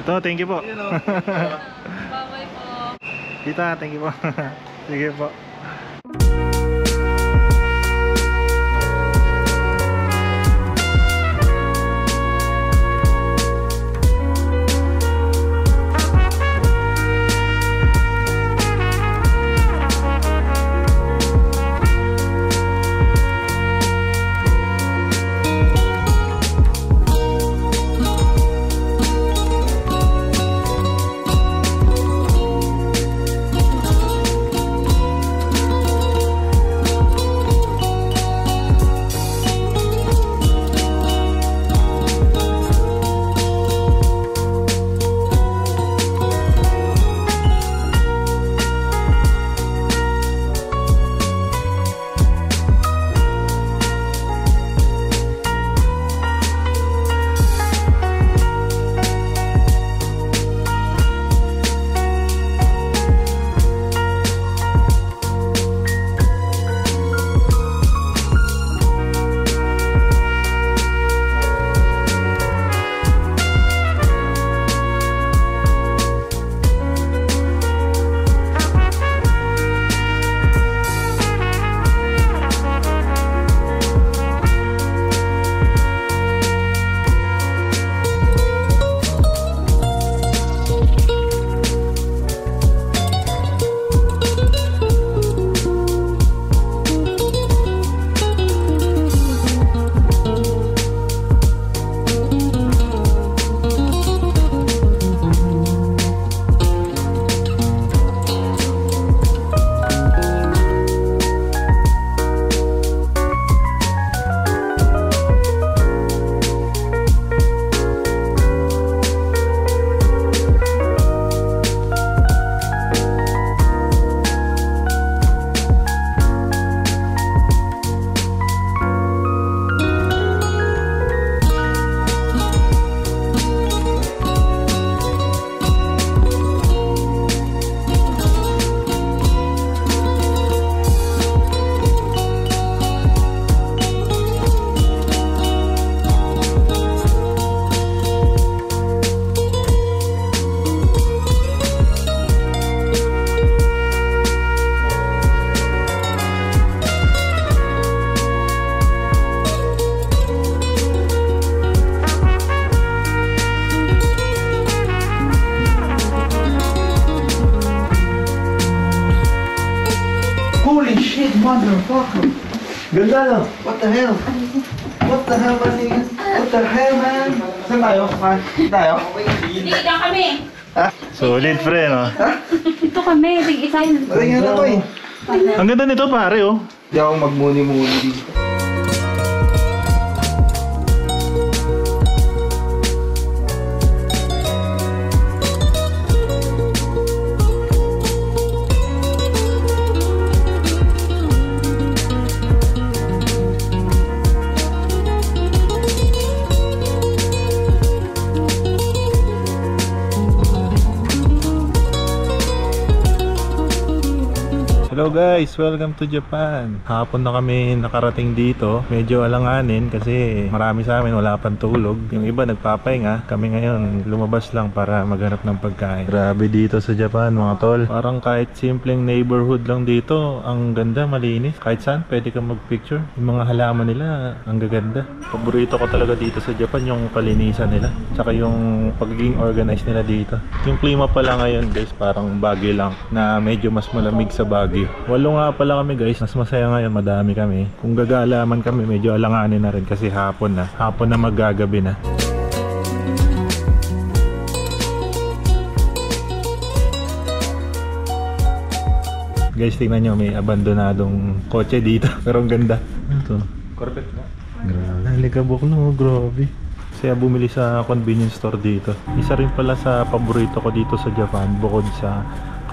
Ito, thank you po. Bye-bye po. Tita, thank you po. Sige po. Holy shit, motherfucker! Ganda no? What the hell? What the hell, man? What the hell, man? Saan tayo? Saan tayo? Hindi, dyan kami. Solid friend, oh. Ito kami, tig-isahin. Tingnan na to eh. Ang ganda nito pare, oh. Hindi ako magmuni-muni dito. Hello guys, welcome to Japan. Hapon na kami nakarating dito. Medyo alanganin kasi marami sa amin wala pang tulog. Yung iba nagpapahinga. Kami ngayon lumabas lang para maghanap ng pagkain. Grabe dito sa Japan mga tol. Parang kahit simpleng neighborhood lang dito, ang ganda, malinis. Kahit saan pwede kang magpicture. Yung mga halaman nila, ang gaganda. Paborito ko talaga dito sa Japan yung kalinisan nila. Tsaka yung pagiging organized nila dito. Yung klima pala ngayon guys, parang Baguio lang na medyo mas malamig sa Baguio. 8 nga pala kami guys, mas masaya ngayon, madami kami. Kung gagala man kami, medyo alanganin na rin kasi hapon na maggagabi na. Guys, tingnan nyo, may abandonadong kotse dito. Pero ang ganda. Ito, Corvette na. Grabe, halikabok na, grabe. Kaya bumili sa convenience store dito. Isa rin pala sa paborito ko dito sa Japan, bukod sa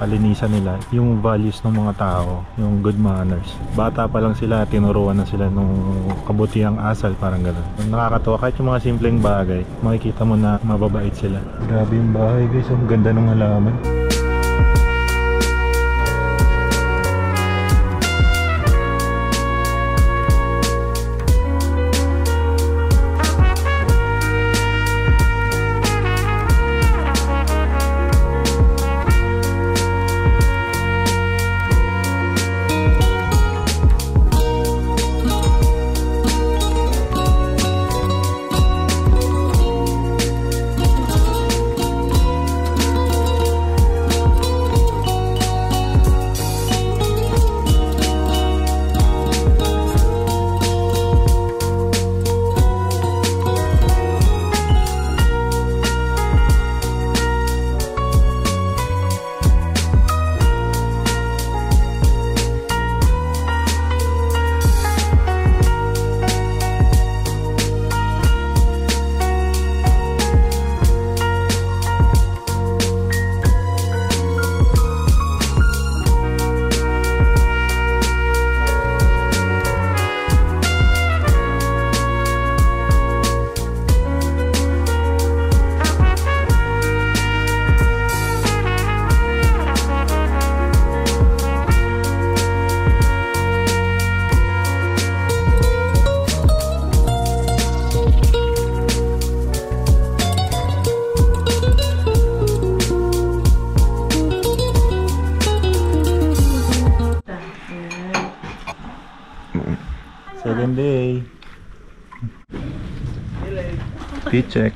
kalinisan nila, yung values ng mga tao, yung good manners. Bata pa lang sila, tinuruan na sila nung kabutihang asal, parang gano'n. Nakakatawa, kahit yung mga simpleng bagay, makikita mo na mababait sila. Grabe yung bahay guys, ang ganda ng halaman. Second day. Fit check.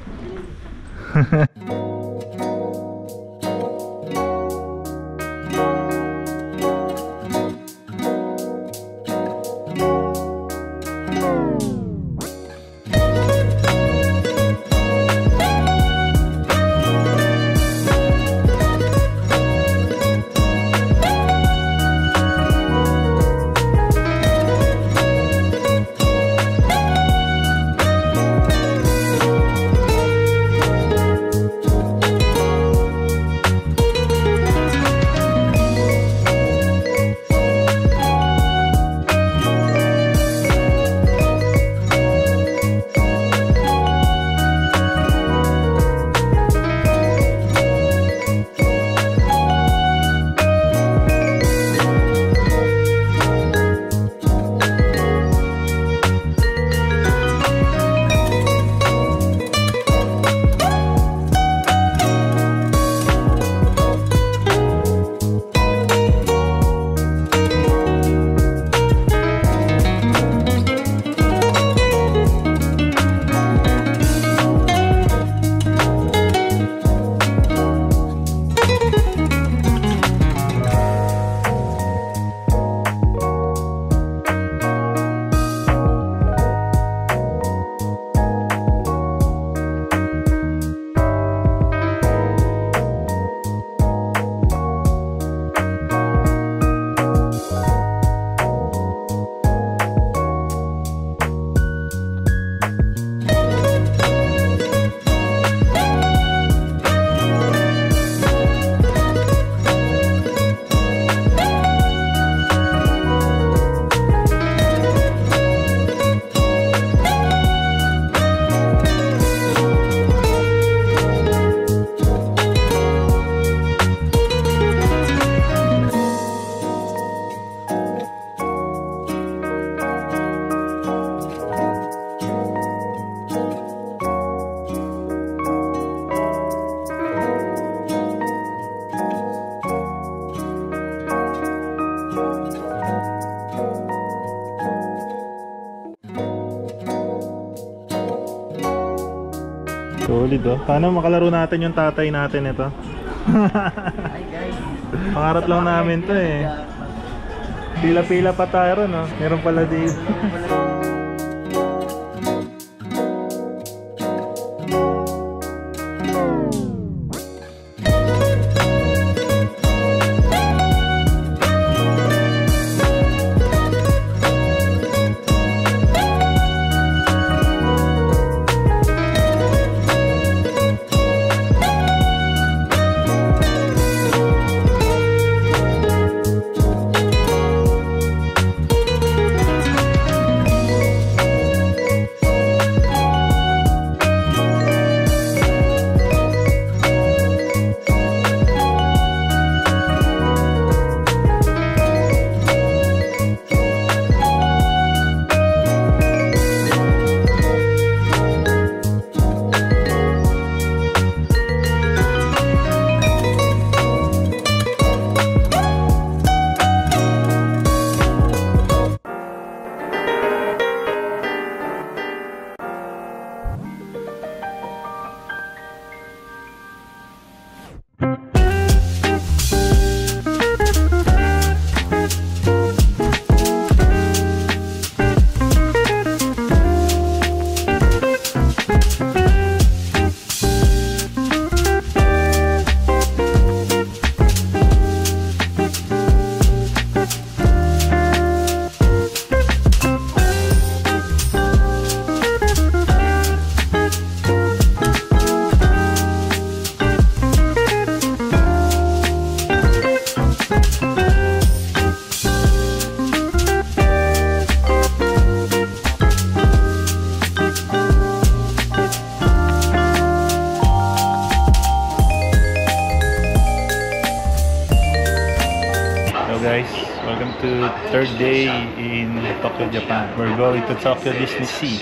Solid oh. Paano makalaro natin yung tatay natin ito? Pangarap lang namin to eh. Pila-pila pa tayo ron oh. Meron pala dito. Guys, welcome to third day in Tokyo, Japan. We're going to Tokyo Disney Sea.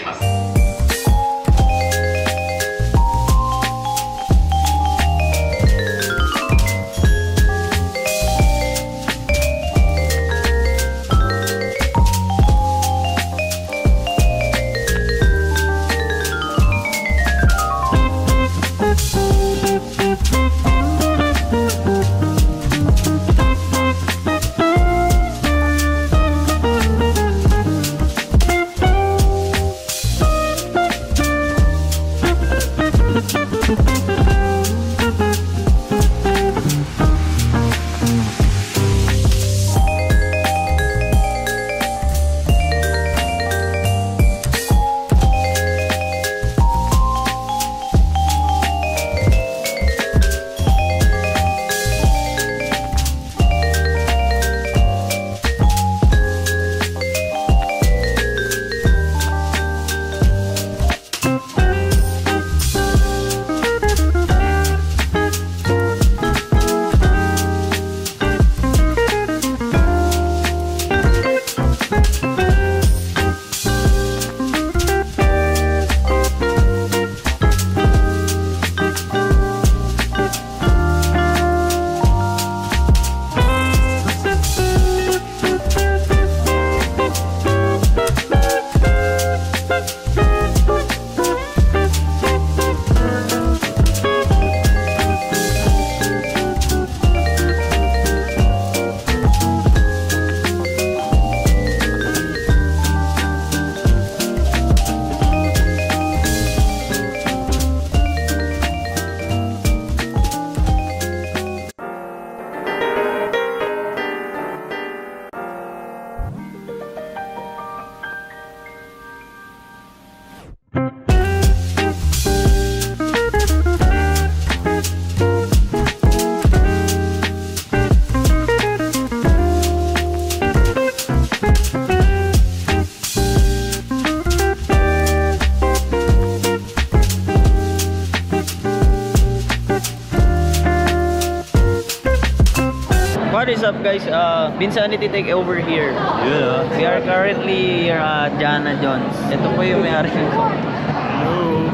What is up guys? Vinsanity take over here. Yun We are currently here at Jana John's. Ito po yung may-ari nito. Hello.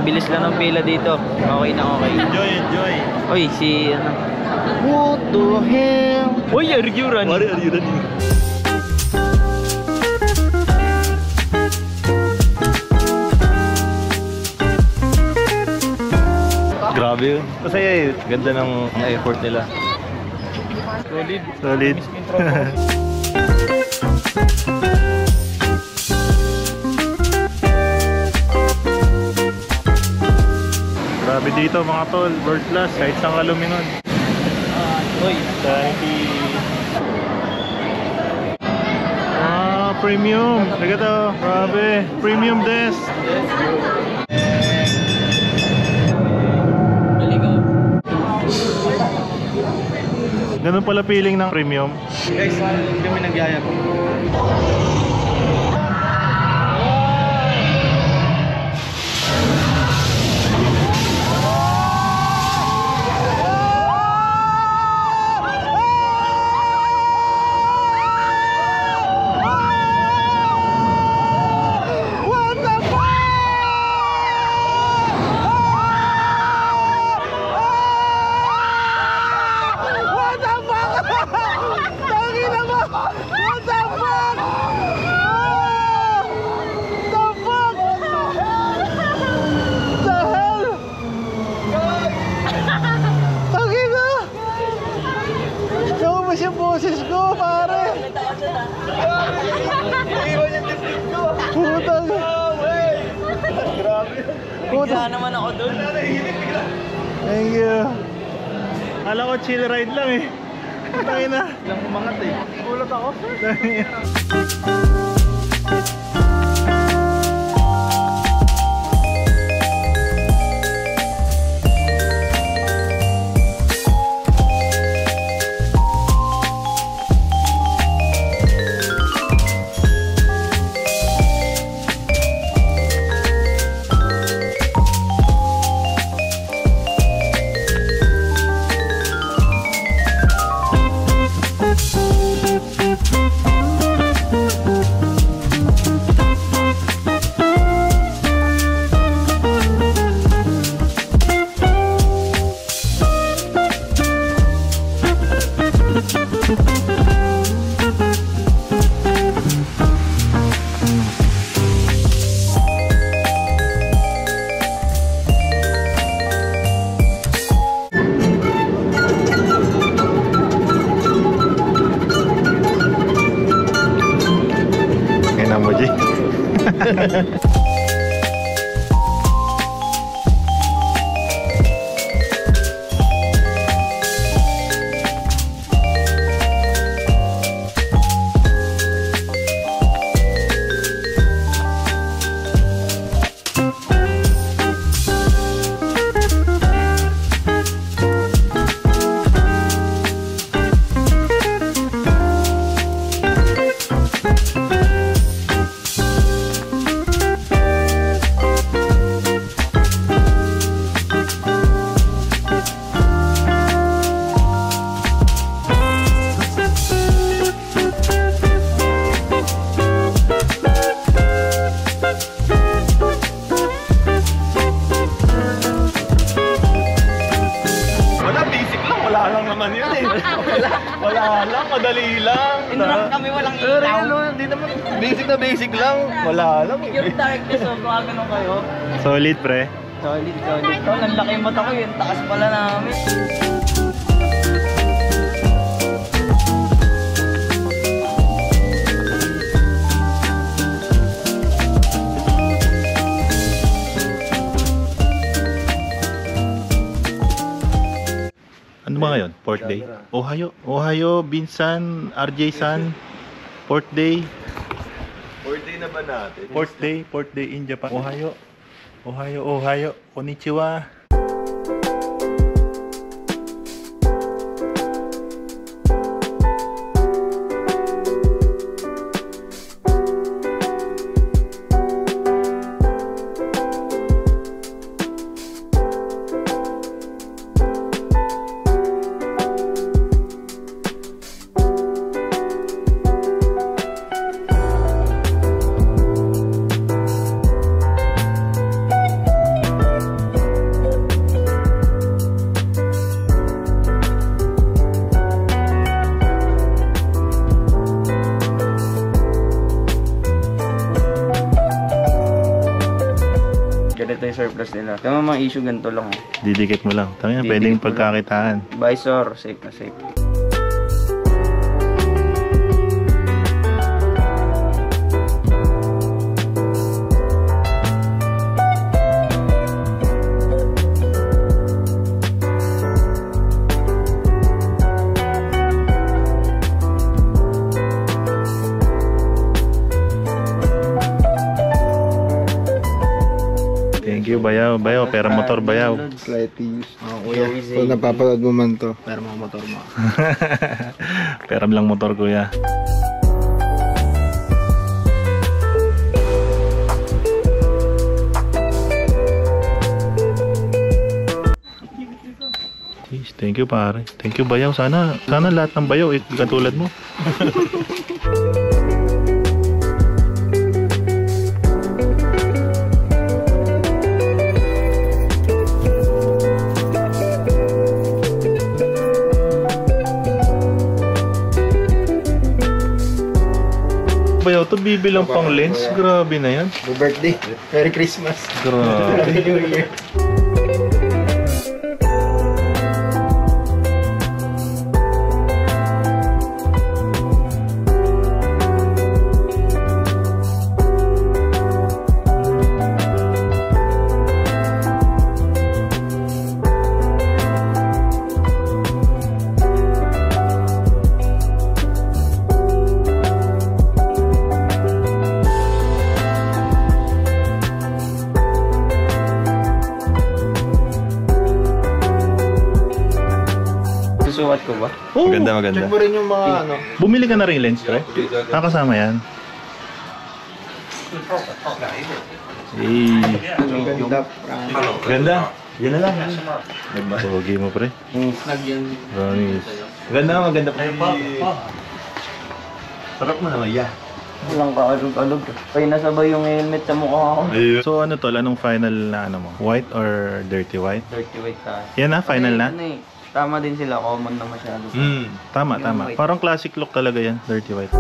Bilis lang ng pila dito. Okay na okay. Enjoy. Oy, si ano? What the hell? Oy, are you running? What are you running? Grabe yun. Masaya eh. Ganda ng effort nila. Solid. Grabe dito mga tol. World class. Kahit saan ka lumingon. Oy, Thank you. Premium. Liga to. Grabe. Premium desk. Ganun pala feeling ng premium. guys, kami nagyaya po. Kaya naman ako doon. Thank you. Kala ko chill ride lang eh. Tayo na. Lang umangat eh. Gulat ako. Wala lang, madali lang. Inrap kami walang ilaw. Hindi naman, basic lang. Wala lang. Yung darkness o baka ganun kayo. Solid pre. Solid. Ito, ang laki yung mata ko yun. Taas pala namin. Ano ba ngayon? Fourth day? Ohio, Binsan, RJ San. Fourth day. Fourth day na ba natin? Fourth day in Japan. Ohio. Konnichiwa. Ganito yung surplus nila. Tama mga issue, ganito lang. Didikit mo lang. Tangina, Didikit pwedeng mo lang. pagkakitaan. Visor, safe na safe. Thank you, Bayaw. Bayaw, pera motor, Bayaw. Slightly used. Kuya Wiz, Kung napapanood mo man to, pero mga motor mo. Peram lang motor, kuya. Jeez, thank you, pare. Thank you, Bayaw. Sana lahat ng Bayaw katulad mo. Bayaw, to bibilang pang lens. Grabe na yan. Happy birthday. Merry Christmas. Grabe. Happy New Year. Susukat ko ba? Oh, maganda. Check mo rin yung mga ano. Bumili ka na rin lens, pre? Kasama yan. Ang ganda. Ganda. Yan na lang. Pogi mo, pre. Promise. Maganda pa. Sarap mo naman, yeah. Walang kaalog-alog. Ay, nasabay yung helmet sa mukha ko. So ano tol, anong final na ano mo? White or dirty white? Dirty white tayo. Yan na, final na? Ano eh, tama din sila, common na masyado. Tama. white. Parang classic look talaga yan, dirty white.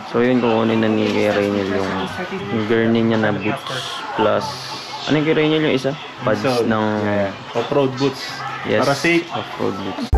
So yun, kukunin na ni Kuya Rainiel yung gurney niya na boots plus ano yung Kuya Rainiel yung isa? Pads ng Off-road boots. yes, Para safe. off-road boots.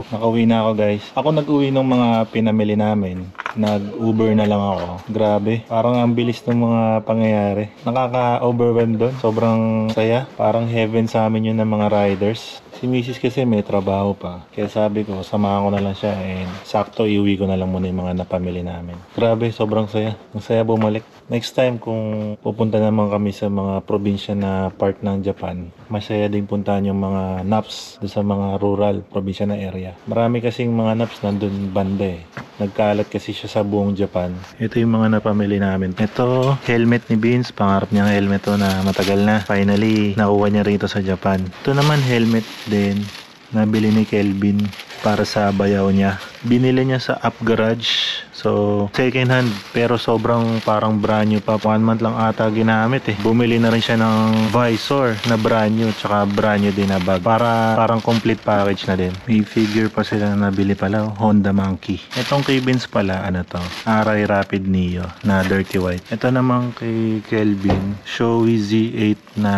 Nakauwi na ako guys. Ako nag-uwi ng mga pinamili namin. Nag-Uber na lang ako. Grabe. Parang ang bilis ng mga pangyayari. Nakaka-overwhelm doon. Sobrang saya. Parang heaven sa amin yun ng mga riders. Si Mrs. kasi may trabaho pa. Kaya sabi ko, samahan ko na lang siya and sakto iuwi ko na lang muna yung mga napamili namin. Grabe, sobrang saya. Ang saya bumalik. Next time kung pupunta naman kami sa mga probinsya na part ng Japan, masaya din puntahan yung mga naps doon sa mga rural probinsya na area. Marami kasing mga naps nandun banda eh. Nagkalat kasi siya sa buong Japan. Ito yung mga napamili namin. Ito, helmet ni Beans. Pangarap niyang helmet to na matagal na. Finally, nakuha niya rito sa Japan. Ito naman helmet din. Nabili ni Kelvin para sa bayaw niya. Binili niya sa Up Garage. So, second hand. Pero sobrang parang brand new pa. 1 month lang ata ginamit eh. Bumili na rin siya ng visor na brand new. Tsaka brand new din na bag. Parang complete package na din. May figure pa sila na nabili pala. Honda Monkey. Itong kay Vince pala, ano to? Arai Rapid Neo na dirty white. Ito naman kay Kelvin. Shoei Z8 na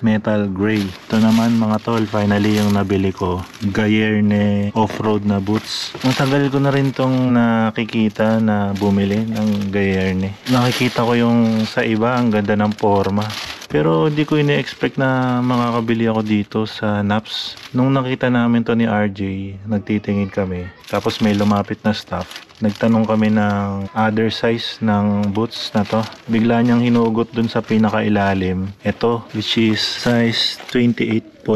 metal gray. Ito naman mga tol. Finally yung nabili ko. Gayerne off-road na boots. Ang tagal ko na rin tong nakikita na bumili ng Gayerne. Nakikita ko yung sa iba, ang ganda ng forma. Pero hindi ko ine-expect na makakabili ako dito sa Naps. Nung nakita namin to ni RJ, nagtitingin kami. Tapos may lumapit na staff. Nagtanong kami ng other size ng boots na to. Bigla niyang hinugot dun sa pinakailalim. Ito, which is size 28.5.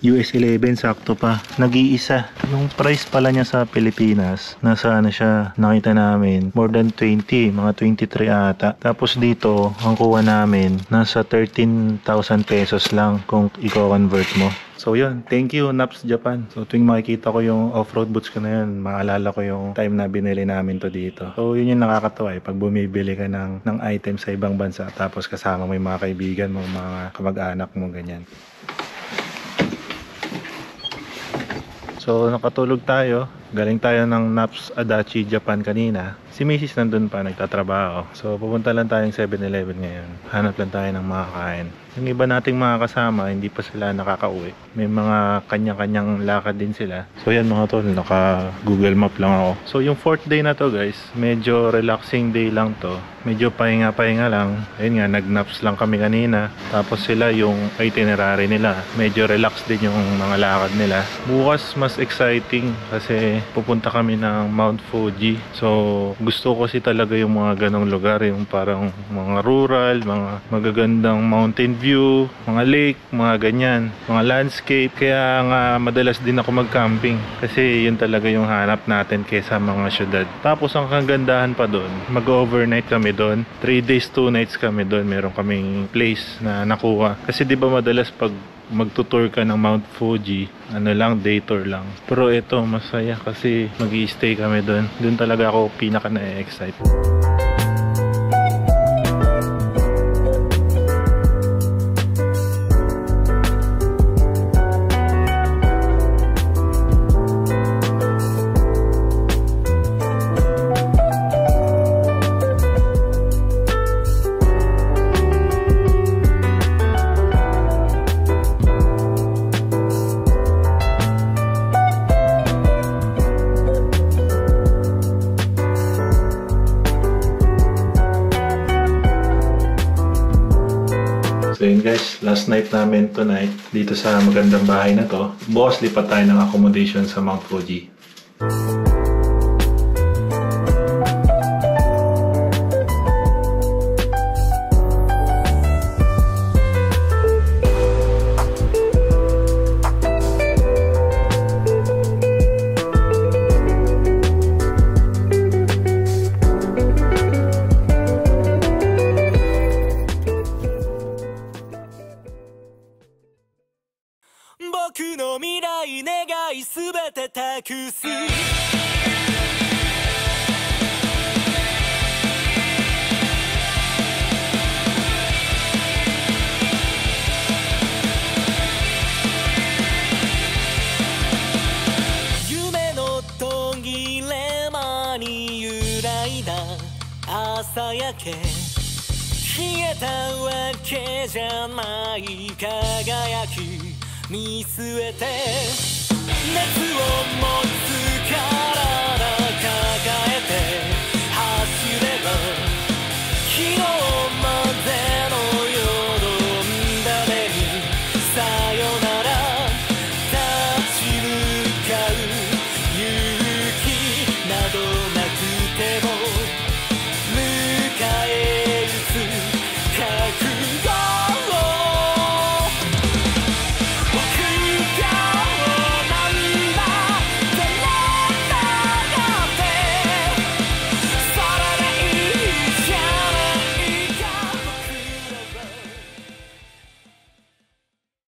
US 11, sakto pa. Nag-iisa. Yung price pala niya sa Pilipinas, nasa ano siya, nakita namin, more than 20, mga 23 ata. Tapos dito, ang kuha namin, nasa 13,000 pesos lang kung i-convert mo. So yun, thank you Naps Japan. So tuwing makikita ko yung off-road boots ko na yun, maalala ko yung time na binili namin to dito. So yun yung nakakatawa pag bumibili ka ng item sa ibang bansa tapos kasama mo yung mga kaibigan mo, mga kamag-anak mo, ganyan. So nakatulog tayo. Galing tayo ng Naps Adachi Japan kanina. Si Mrs. nandun pa, nagtatrabaho. So pupunta lang tayong 7-Eleven ngayon. Hanap lang tayo ng makakain. Yung iba nating mga kasama, hindi pa sila nakakauwi. May mga kanya-kanyang lakad din sila. So yan mga tol, naka Google Map lang ako. So yung 4th day na to guys, medyo relaxing day lang to. Medyo pahinga-pahinga lang. Ayun nga, nag-naps lang kami kanina. Tapos sila yung itinerary nila. Medyo relax din yung mga lakad nila. Bukas mas exciting kasi pupunta kami ng Mount Fuji. So gusto ko kasi talaga yung mga ganong lugar, yung parang mga rural, mga magagandang mountain view, mga lake, mga ganyan, mga landscape. Kaya nga madalas din ako mag-camping kasi yun talaga yung hanap natin kaysa mga syudad. Tapos ang kagandahan pa doon, mag-overnight kami doon. 3 days 2 nights kami doon. Meron kaming place na nakuha. Kasi di ba madalas pag magtutour ka ng Mount Fuji, ano lang, day tour lang. Pero ito, masaya kasi mag-i-stay kami doon. Doon talaga ako pinaka na-excite. So yun guys, last night namin tonight dito sa magandang bahay na to. Bukas lipat tayo ng accommodation sa Mount Fuji.冷えたわけじゃない輝き見据えて熱を持つからだ